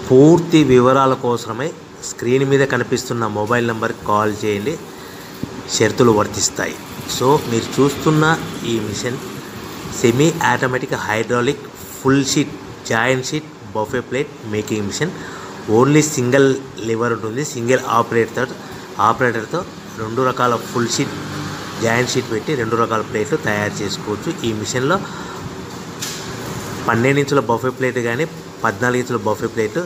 పూర్తి వివరాల కోసమై స్క్రీన్ మీద కనిపిస్తున్న మొబైల్ నెంబర్కి కాల్ చేయండి. షరతులు వర్తిస్తాయి. సో మీరు చూస్తున్న ఈ machine semi automatic hydraulic full sheet joint sheet buffet plate making machine. Only single lever ఉంటుంది. సింగిల్ ఆపరేటర్తో 2 రకాల ఫుల్ షీట్ జాయింట్ షీట్ పెట్టి 2 రకాల ప్లేట్లు తయారు చేసుకోవచ్చు. ఈ మిషన్లో 12 ఇంచుల బఫే ప్లేట్ కానీ 14 ఇంచుల బఫే ప్లేట్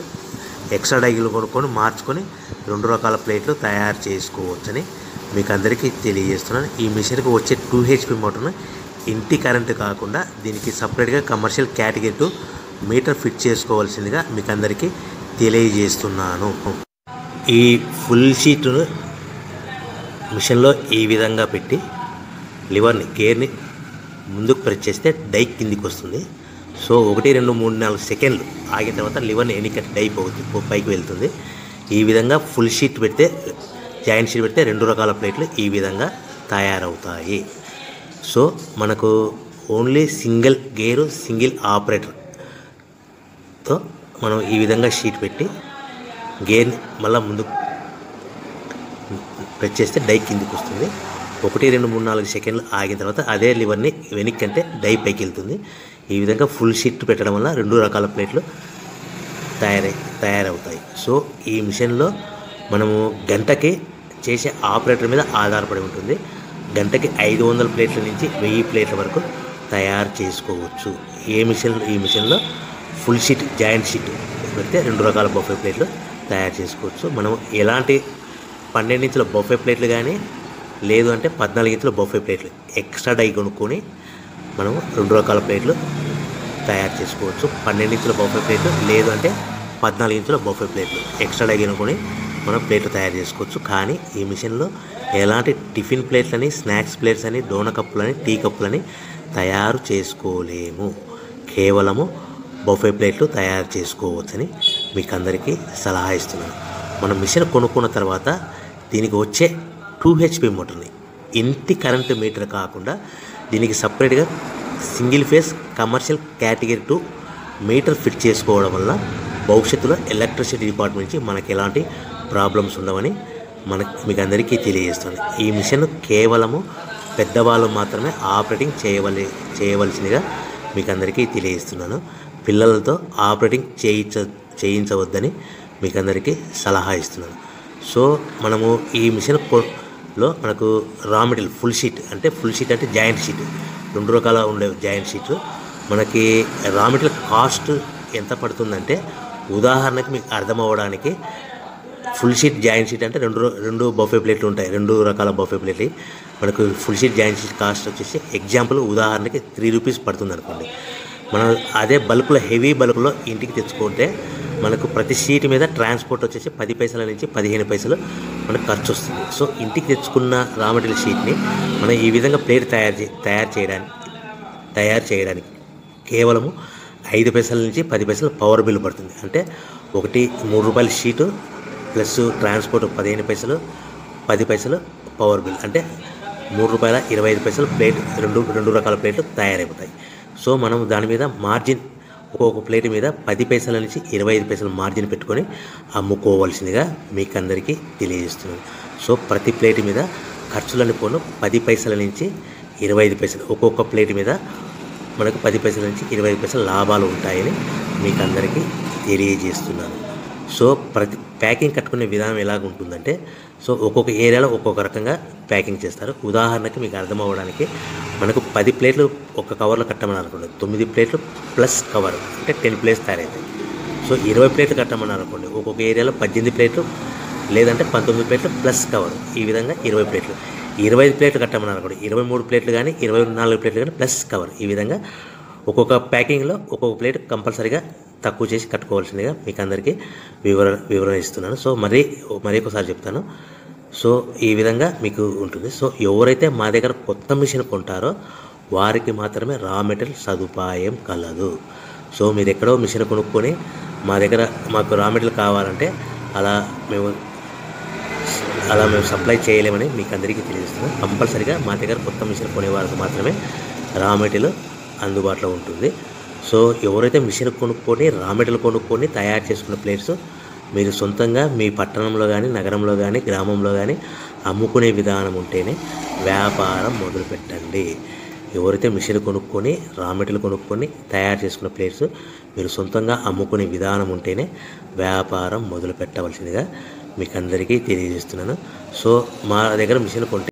ఎక్స్ట్రా డైగులు కొనుక్కొని మార్చుకొని 2 రకాల ప్లేట్లు తయారు చేసుకోవచ్చని మీకు అందరికీ తెలియజేస్తున్నాను. ఈ మిషన్కి వచ్చే 2 HP మోటార్ను ఇంటి కరెంటు కాకుండా దీనికి సపరేట్గా కమర్షియల్ కేటగిరీ 2 మీటర్ ఫిట్ చేసుకోవాల్సిందిగా మీకు అందరికీ తెలియజేస్తున్నాను. ఈ ఫుల్ షీట్ను మిషన్లో ఈ విధంగా పెట్టి లివర్ని గేర్ని ముందుకు ప్రెస్ చేస్తే డై కిందికి వస్తుంది. సో 1 2 3 4 సెకండ్లు ఆగిన తర్వాత లివర్ని ఎన్నికట్టి డై పైకి వెళ్తుంది. ఈ విధంగా ఫుల్ షీట్ పెడితే జాయింట్ షీట్ పెడితే 2 రకాల ప్లేట్లు ఈ విధంగా తయారవుతాయి. సో మనకు ఓన్లీ సింగిల్ గేరు సింగిల్ ఆపరేటర్తో మనం ఈ విధంగా షీట్ పెట్టి గేర్ని మళ్ళీ ముందుకు ప్రెస్ చేస్తే డై కిందికి వస్తుంది. 1 2 3 4 సెకండ్లు ఆగిన తర్వాత అదే లివర్ని వెనక్కి అంటే డై పైకి వెళ్తుంది. ఈ విధంగా ఫుల్ షీట్ పెట్టడం వల్ల 2 రకాల ప్లేట్లు తయారవుతాయి. సో ఈ మిషన్లో మనము గంటకి చేసే ఆపరేటర్ మీద ఆధారపడి ఉంటుంది. గంటకి 500 ప్లేట్ల నుంచి 1000 ప్లేట్ల వరకు తయారు చేసుకోవచ్చు. ఈ మిషన్లో ఫుల్ షీట్ జాయింట్ షీట్ పెడితే 2 రకాల బఫే ప్లేట్లు తయారు చేసుకోవచ్చు. మనం ఎలాంటి 12 ఇంచుల బఫే ప్లేట్లు కానీ లేదు అంటే 14 ఇంచుల బఫే ప్లేట్లు ఎక్స్ట్రా డై కొనుక్కొని మనం 2 రకాల ప్లేట్లు తయారు చేసుకోవచ్చు. 12 ఇంచుల బఫే ప్లేట్లు లేదు అంటే 14 ఇంచుల బఫే ప్లేట్లు ఎక్స్ట్రా డై కొనుక్కొని మనం ప్లేట్లు తయారు చేసుకోవచ్చు. కానీ ఈ మిషన్లో ఎలాంటి టిఫిన్ ప్లేట్లని స్నాక్స్ ప్లేట్స్ అని డోన కప్పులని టీ కప్పులని తయారు చేసుకోలేము. కేవలము బఫే ప్లేట్లు తయారు చేసుకోవచ్చని మీకు అందరికీ సలహా ఇస్తున్నాను. మనం మిషన్ కొనుక్కున్న తర్వాత దీనికి వచ్చే 2 HP మోటార్ని ఇంటి కరెంటు మీటర్ కాకుండా దీనికి సపరేట్గా single phase commercial category 2 metre fit చేసుకోవడం వల్ల భవిష్యత్తులో ఎలక్ట్రిసిటీ డిపార్ట్మెంట్ నుంచి మనకి ఎలాంటి ప్రాబ్లమ్స్ ఉండవని మీకు అందరికీ తెలియజేస్తుంది. ఈ మిషన్ కేవలము పెద్దవాళ్ళు మాత్రమే ఆపరేటింగ్ చేయవలసిందిగా మీకు అందరికీ తెలియజేస్తున్నాను. పిల్లలతో ఆపరేటింగ్ చేయించవద్దని మీకు అందరికీ సలహా ఇస్తున్నాను. సో మనము ఈ మిషన్లో మనకు రా మెటీరియల్ ఫుల్ షీట్ అంటే జాయింట్ షీట్ 2 రకాల ఉండే జాయింట్ షీట్ మనకి రా మెటీరియల్ కాస్ట్ ఎంత పడుతుందంటే ఉదాహరణకి మీకు అర్థం అవ్వడానికి ఫుల్ షీట్ జాయింట్ షీట్ అంటే 2 బఫే ప్లేట్లు ఉంటాయి. 2 రకాల బఫే ప్లేట్లు మనకు full sheet joint sheet cost వచ్చేసి ఎగ్జాంపుల్ ఉదాహరణకి 3 రూపీస్ పడుతుంది అనుకోండి. మనం అదే బల్క్లో హెవీ బల్క్లో ఇంటికి తెచ్చుకుంటే మనకు ప్రతి షీట్ మీద ట్రాన్స్పోర్ట్ వచ్చేసి 10 పైసల నుంచి 15 పైసలు మనకు ఖర్చు వస్తుంది. సో ఇంటికి తెచ్చుకున్న రా మెటీరియల్ షీట్ని మనం ఈ విధంగా ప్లేట్ తయారు చేయడానికి కేవలము 5 పైసల నుంచి 10 పైసలు పవర్ బిల్ పడుతుంది. అంటే ఒకటి 3 రూపాయల షీటు ప్లస్ ట్రాన్స్పోర్ట్ 15 పైసలు 10 పైసలు పవర్ బిల్ అంటే 3 రూపాయల 25 పైసలు ప్లేట్ 2 రకాల ప్లేట్లు తయారైపోతాయి. సో మనం దాని మీద మార్జిన్ ఒక్కొక్క ప్లేట్ మీద 10 పైసల నుంచి 25 పైసలు మార్జిన్ పెట్టుకొని అమ్ముకోవాల్సిందిగా మీకు అందరికీ తెలియజేస్తున్నాను. సో ప్రతి ప్లేట్ మీద ఖర్చులని పోను 10 పైసల నుంచి 25 పైసలు ఒక్కొక్క ప్లేట్ మీద మనకు 10 పైసల నుంచి 25 పైసలు లాభాలు ఉంటాయని మీకు అందరికీ తెలియజేస్తున్నాను. సో ప్రతి ప్యాకింగ్ కట్టుకునే విధానం ఎలాగ ఉంటుందంటే సో ఒక్కొక్క ఏరియాలో ఒక్కొక్క రకంగా ప్యాకింగ్ చేస్తారు. ఉదాహరణకి మీకు అర్థం అవ్వడానికి మనకు 10 ప్లేట్లు ఒక కవర్లో కట్టమని అనుకోండి 9 ప్లేట్లు ప్లస్ కవర్ అంటే 10 ప్లేట్స్ తయారవుతాయి. సో 20 ప్లేట్లు కట్టమని అనుకోండి ఒక్కొక్క ఏరియాలో 18 ప్లేట్లు లేదంటే 19 ప్లేట్లు ప్లస్ కవర్ ఈ విధంగా 20 ప్లేట్లు. 25 ప్లేట్లు కట్టమని అనుకోండి 23 ప్లేట్లు కానీ 24 ప్లేట్లు కానీ ప్లస్ కవర్ ఈ విధంగా ఒక్కొక్క ప్యాకింగ్లో ఒక్కొక్క ప్లేట్ కంపల్సరీగా తక్కువ చేసి కట్టుకోవాల్సిందిగా మీకు అందరికీ వివరణ ఇస్తున్నాను. సో మరీ ఒకసారి చెప్తాను. సో ఈ విధంగా మీకు ఉంటుంది. సో ఎవరైతే మా దగ్గర కొత్త మిషన్ కొంటారో వారికి మాత్రమే రా మెటీరియల్ సదుపాయం కలదు. సో మీరు ఎక్కడో మిషన్ కొనుక్కొని మాకు రా మెటీరియల్ కావాలంటే అలా మేము సప్లై చేయలేమని మీకు అందరికీ తెలియజేస్తున్నాం. కంపల్సరీగా మా దగ్గర కొత్త మిషన్ కొనే వారికి మాత్రమే రా మెటీరియల్ అందుబాటులో ఉంటుంది. సో ఎవరైతే మిషన్ కొనుక్కొని రా మెటీరియల్ కొనుక్కొని తయారు చేసుకున్న ప్లేట్స్ మీరు సొంతంగా మీ పట్టణంలో కానీ నగరంలో కానీ గ్రామంలో కానీ అమ్ముకునే విధానం ఉంటేనే వ్యాపారం మొదలుపెట్టండి. ఎవరైతే మిషన్ కొనుక్కొని రా మెటీరియల్ కొనుక్కొని తయారు చేసుకున్న ప్లేట్స్ మీరు సొంతంగా అమ్ముకునే విధానం ఉంటేనే వ్యాపారం మొదలు పెట్టవలసిందిగా మీకు అందరికీ తెలియజేస్తున్నాను. సో మా దగ్గర మిషన్ కొంటే